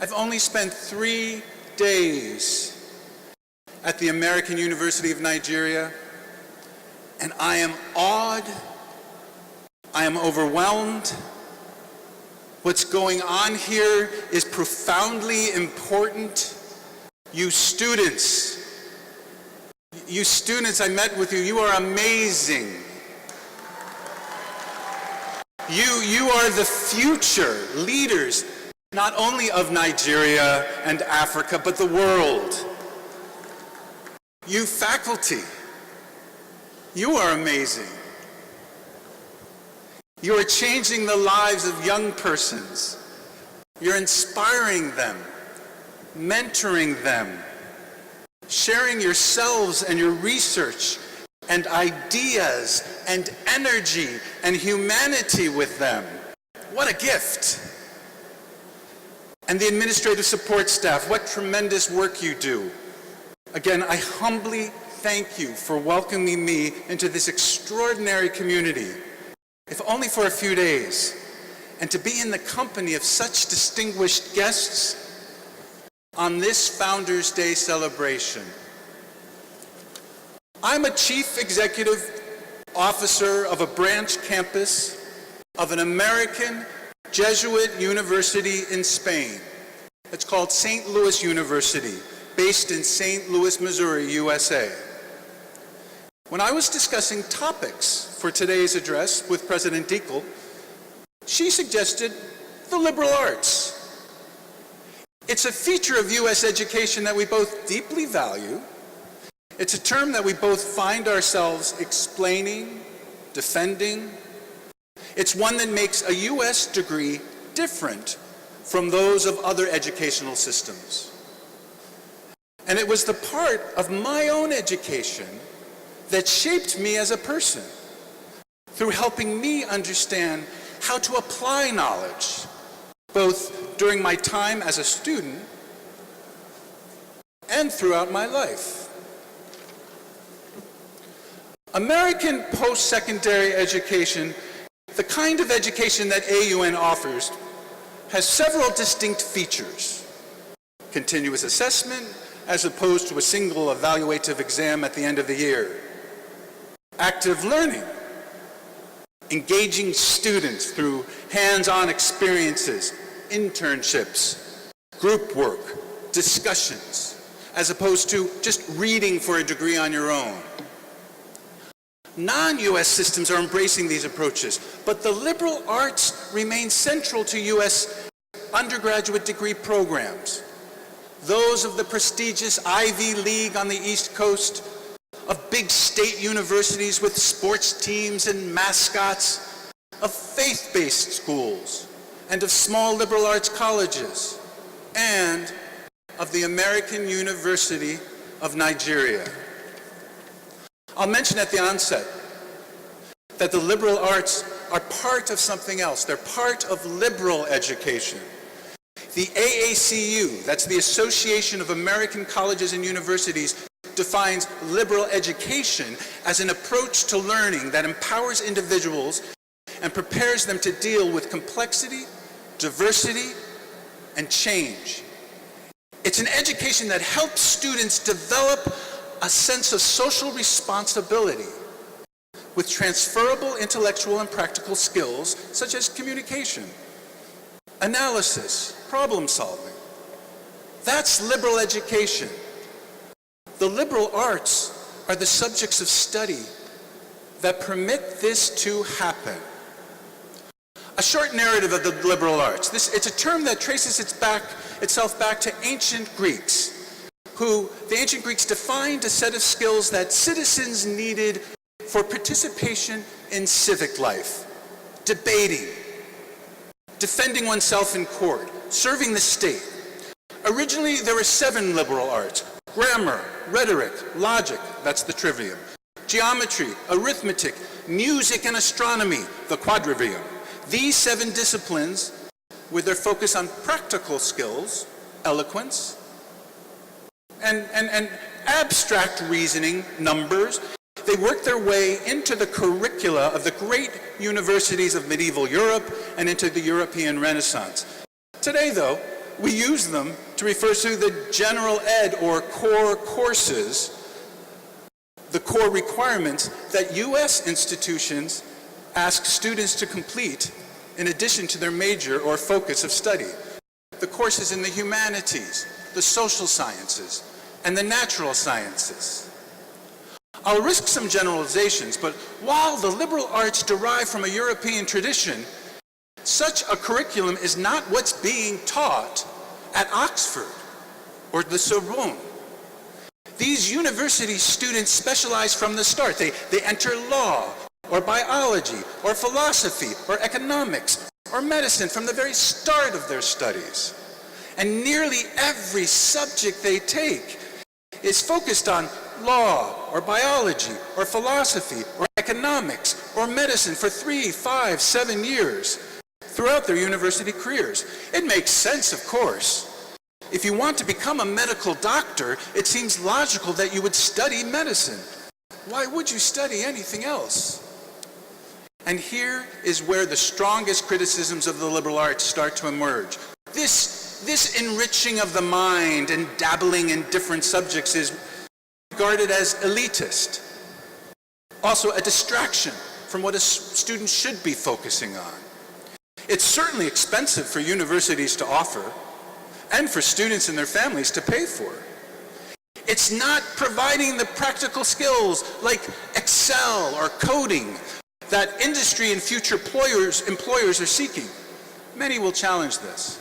I've only spent 3 days at the American University of Nigeria, and I am awed, I am overwhelmed. What's going on here is profoundly important. You students, I met with you, you are amazing. You are the future leaders, not only of Nigeria and Africa, but the world. You faculty, you are amazing. You are changing the lives of young persons. You're inspiring them, mentoring them, sharing yourselves and your research and ideas and energy and humanity with them. What a gift. And the administrative support staff, what tremendous work you do. Again, I humbly thank you for welcoming me into this extraordinary community, if only for a few days, and to be in the company of such distinguished guests on this Founders Day celebration. I'm a chief executive officer of a branch campus of an American Jesuit university in Spain. It's called St. Louis University, based in St. Louis, Missouri, USA. When I was discussing topics for today's address with President Dickel, she suggested the liberal arts. It's a feature of U.S. education that we both deeply value. It's a term that we both find ourselves explaining, defending. It's one that makes a U.S. degree different from those of other educational systems. And it was the part of my own education that shaped me as a person, through helping me understand how to apply knowledge, both during my time as a student and throughout my life. American post-secondary education, the kind of education that AUN offers, has several distinct features. Continuous assessment, as opposed to a single evaluative exam at the end of the year. Active learning, engaging students through hands-on experiences, internships, group work, discussions, as opposed to just reading for a degree on your own. Non-U.S. systems are embracing these approaches, but the liberal arts remain central to U.S. undergraduate degree programs. Those of the prestigious Ivy League on the East Coast, of big state universities with sports teams and mascots, of faith-based schools, and of small liberal arts colleges, and of the American University of Nigeria. I'll mention at the onset that the liberal arts are part of something else. They're part of liberal education. The AACU, that's the Association of American Colleges and Universities, defines liberal education as an approach to learning that empowers individuals and prepares them to deal with complexity, diversity, and change. It's an education that helps students develop a sense of social responsibility with transferable intellectual and practical skills such as communication, analysis, problem solving. That's liberal education. The liberal arts are the subjects of study that permit this to happen. A short narrative of the liberal arts. It's a term that traces itself back to ancient Greeks, who the ancient Greeks defined a set of skills that citizens needed for participation in civic life. Debating, defending oneself in court, serving the state. Originally, there were 7 liberal arts: grammar, rhetoric, logic, that's the trivium, geometry, arithmetic, music and astronomy, the quadrivium. These 7 disciplines, with their focus on practical skills, eloquence, and abstract reasoning, numbers, they worked their way into the curricula of the great universities of medieval Europe and into the European Renaissance. Today, though, we use them to refer to the general ed or core courses, the core requirements that U.S. institutions ask students to complete in addition to their major or focus of study. The courses in the humanities, the social sciences, and the natural sciences. I'll risk some generalizations, but while the liberal arts derive from a European tradition, such a curriculum is not what's being taught at Oxford or the Sorbonne. These university students specialize from the start. They enter law, or biology, or philosophy, or economics, or medicine from the very start of their studies. And nearly every subject they take is focused on law, or biology, or philosophy, or economics, or medicine for 3, 5, 7 years throughout their university careers. It makes sense, of course. If you want to become a medical doctor, it seems logical that you would study medicine. Why would you study anything else? And here is where the strongest criticisms of the liberal arts start to emerge. This enriching of the mind and dabbling in different subjects is regarded as elitist. Also a distraction from what a student should be focusing on. It's certainly expensive for universities to offer, and for students and their families to pay for. It's not providing the practical skills like Excel or coding that industry and future employers are seeking. Many will challenge this.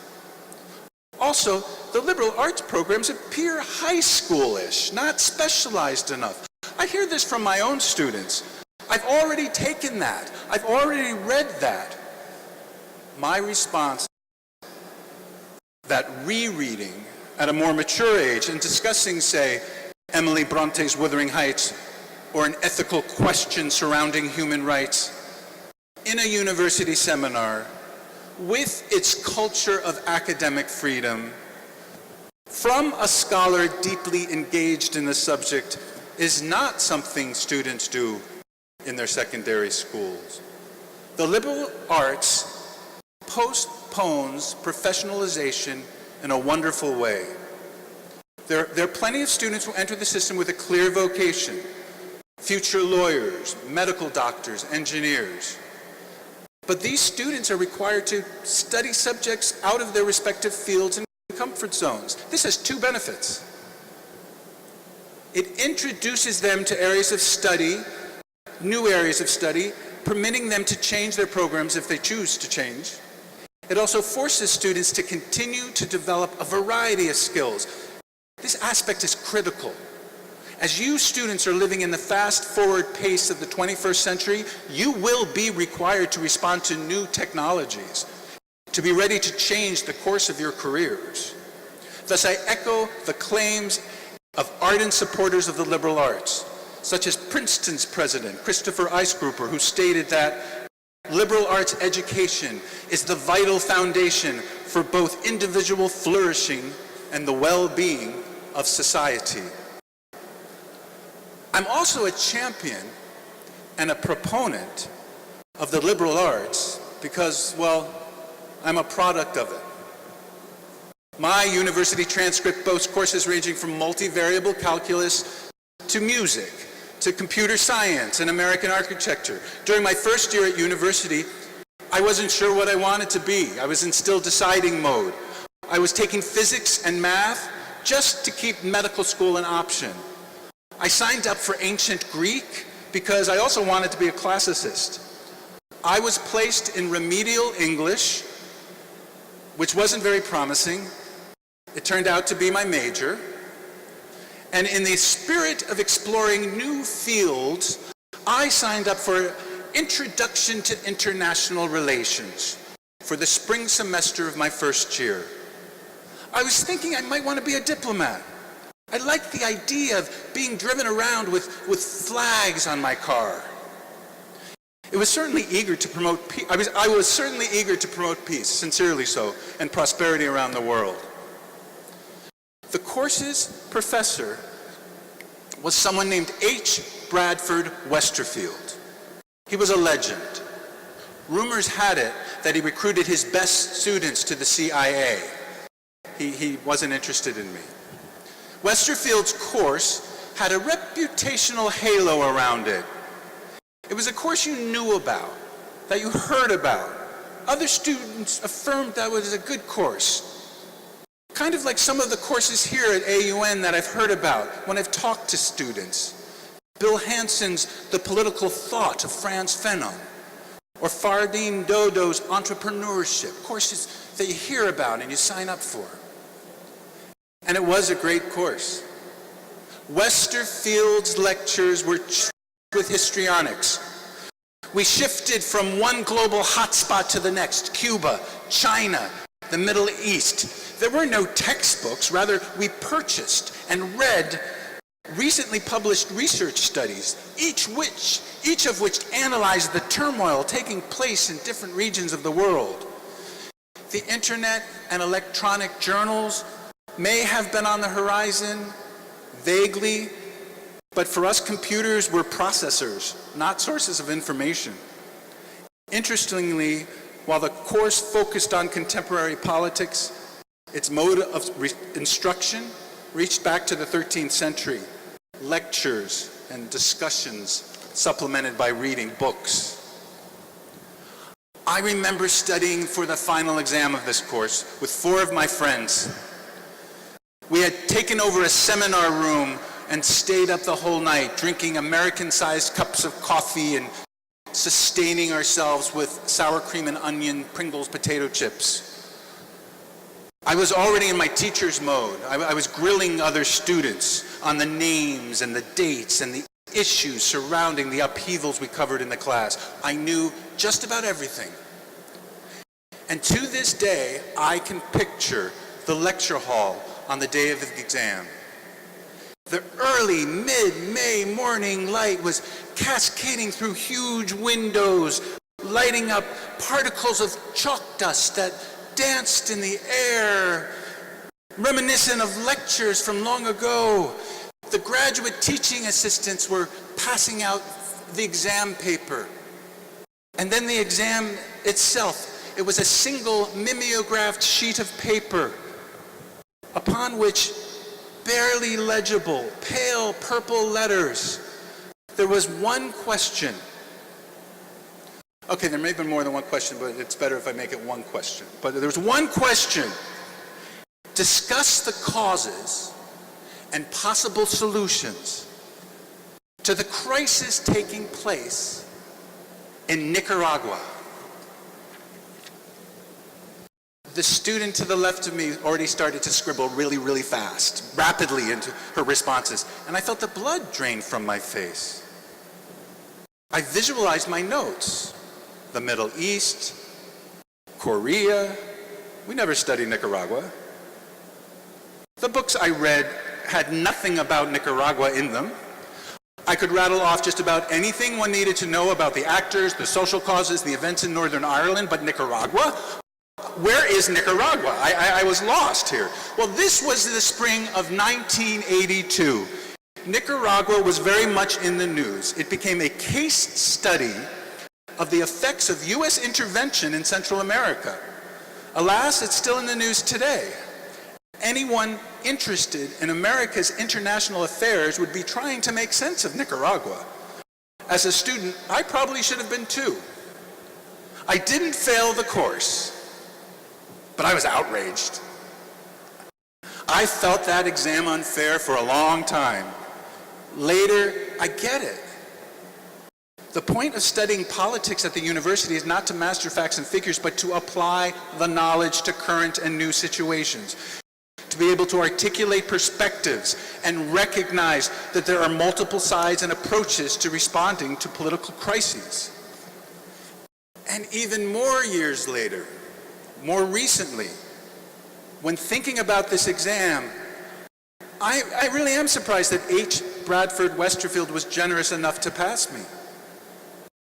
Also, the liberal arts programs appear high schoolish, not specialized enough. I hear this from my own students. I've already taken that. I've already read that. My response that rereading at a more mature age and discussing, say, Emily Bronte's Wuthering Heights or an ethical question surrounding human rights in a university seminar with its culture of academic freedom from a scholar deeply engaged in the subject is not something students do in their secondary schools. The liberal arts postpones professionalization in a wonderful way. There are plenty of students who enter the system with a clear vocation, future lawyers, medical doctors, engineers. But these students are required to study subjects out of their respective fields and comfort zones. This has two benefits. It introduces them to areas of study, new areas of study, permitting them to change their programs if they choose to change. It also forces students to continue to develop a variety of skills. This aspect is critical. As you students are living in the fast-forward pace of the 21st century, you will be required to respond to new technologies, to be ready to change the course of your careers. Thus, I echo the claims of ardent supporters of the liberal arts, such as Princeton's president, Christopher Eisgruber, who stated that liberal arts education is the vital foundation for both individual flourishing and the well-being of society. I'm also a champion and a proponent of the liberal arts because, well, I'm a product of it. My university transcript boasts courses ranging from multivariable calculus to music, to computer science and American architecture. During my first year at university, I wasn't sure what I wanted to be. I was in still deciding mode. I was taking physics and math just to keep medical school an option. I signed up for ancient Greek because I also wanted to be a classicist. I was placed in remedial English, which wasn't very promising. It turned out to be my major. And in the spirit of exploring new fields, I signed up for Introduction to International Relations for the spring semester of my first year. I was thinking I might want to be a diplomat. I liked the idea of being driven around with flags on my car. I was certainly eager to promote peace. I was certainly eager to promote peace, sincerely so, and prosperity around the world. The course's professor was someone named H. Bradford Westerfield. He was a legend. Rumors had it that he recruited his best students to the CIA. He wasn't interested in me. Westerfield's course had a reputational halo around it. It was a course you knew about, that you heard about. Other students affirmed that it was a good course. Kind of like some of the courses here at AUN that I've heard about when I've talked to students. Bill Hanson's The Political Thought of Franz Fanon, or Fardeen Dodo's Entrepreneurship, courses that you hear about and you sign up for. And it was a great course. Westerfield's lectures were with histrionics. We shifted from one global hotspot to the next, Cuba, China, the Middle East. There were no textbooks, rather we purchased and read recently published research studies, each of which analyzed the turmoil taking place in different regions of the world. The internet and electronic journals may have been on the horizon, vaguely, but for us computers were processors, not sources of information. Interestingly, while the course focused on contemporary politics, its mode of instruction reached back to the 13th century. Lectures and discussions supplemented by reading books. I remember studying for the final exam of this course with 4 of my friends. We had taken over a seminar room and stayed up the whole night, drinking American-sized cups of coffee and sustaining ourselves with sour cream and onion Pringles potato chips. I was already in my teacher's mode. I was grilling other students on the names and the dates and the issues surrounding the upheavals we covered in the class. I knew just about everything. And to this day, I can picture the lecture hall on the day of the exam. The early, mid-May morning light was cascading through huge windows, lighting up particles of chalk dust that danced in the air, reminiscent of lectures from long ago. The graduate teaching assistants were passing out the exam paper. And then the exam itself, it was a single mimeographed sheet of paper upon which barely legible, pale purple letters, there was one question. Okay, there may have been more than one question, but it's better if I make it one question. But there was one question. Discuss the causes and possible solutions to the crisis taking place in Nicaragua. The student to the left of me already started to scribble really, really fast, rapidly into her responses, and I felt the blood drain from my face. I visualized my notes. The Middle East, Korea. We never studied Nicaragua. The books I read had nothing about Nicaragua in them. I could rattle off just about anything one needed to know about the actors, the social causes, the events in Northern Ireland, but Nicaragua? Where is Nicaragua? I was lost here. Well, this was the spring of 1982. Nicaragua was very much in the news. It became a case study of the effects of U.S. intervention in Central America. Alas, it's still in the news today. Anyone interested in America's international affairs would be trying to make sense of Nicaragua. As a student, I probably should have been too. I didn't fail the course, but I was outraged. I felt that exam unfair for a long time. Later, I get it. The point of studying politics at the university is not to master facts and figures, but to apply the knowledge to current and new situations. To be able to articulate perspectives and recognize that there are multiple sides and approaches to responding to political crises. And even more years later, more recently, when thinking about this exam, I really am surprised that H. Bradford Westerfield was generous enough to pass me.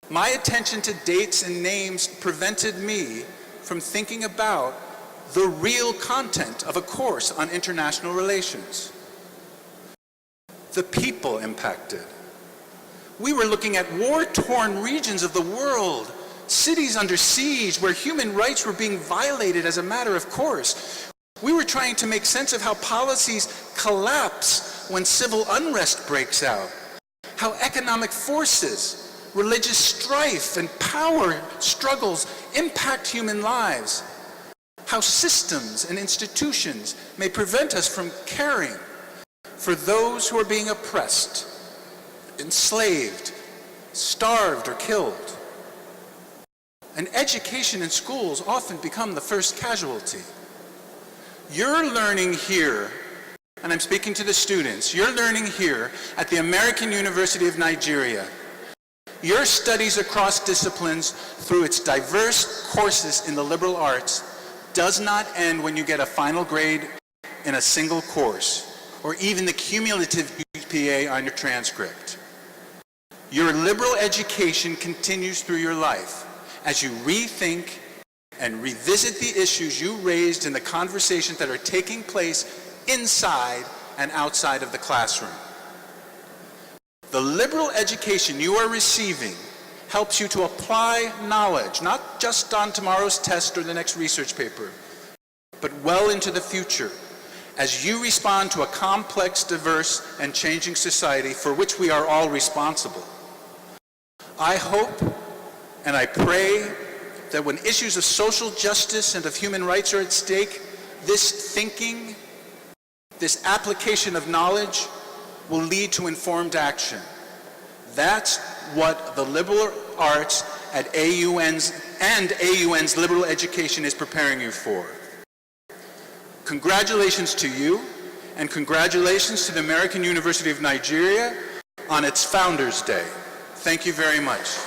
My attention to dates and names prevented me from thinking about the real content of a course on international relations. The people impacted. We were looking at war-torn regions of the world, cities under siege where human rights were being violated as a matter of course. We were trying to make sense of how policies collapse when civil unrest breaks out, how economic forces, religious strife, and power struggles impact human lives, how systems and institutions may prevent us from caring for those who are being oppressed, enslaved, starved, or killed. And education and schools often become the first casualty. You're learning here, and I'm speaking to the students, you're learning here at the American University of Nigeria. Your studies across disciplines through its diverse courses in the liberal arts does not end when you get a final grade in a single course, or even the cumulative GPA on your transcript. Your liberal education continues through your life as you rethink and revisit the issues you raised in the conversations that are taking place inside and outside of the classroom. The liberal education you are receiving helps you to apply knowledge, not just on tomorrow's test or the next research paper, but well into the future, as you respond to a complex, diverse, and changing society for which we are all responsible. I hope and I pray that when issues of social justice and of human rights are at stake, this thinking, this application of knowledge will lead to informed action. That's what the liberal arts at AUN's and AUN's liberal education is preparing you for. Congratulations to you, and congratulations to the American University of Nigeria on its Founders Day. Thank you very much.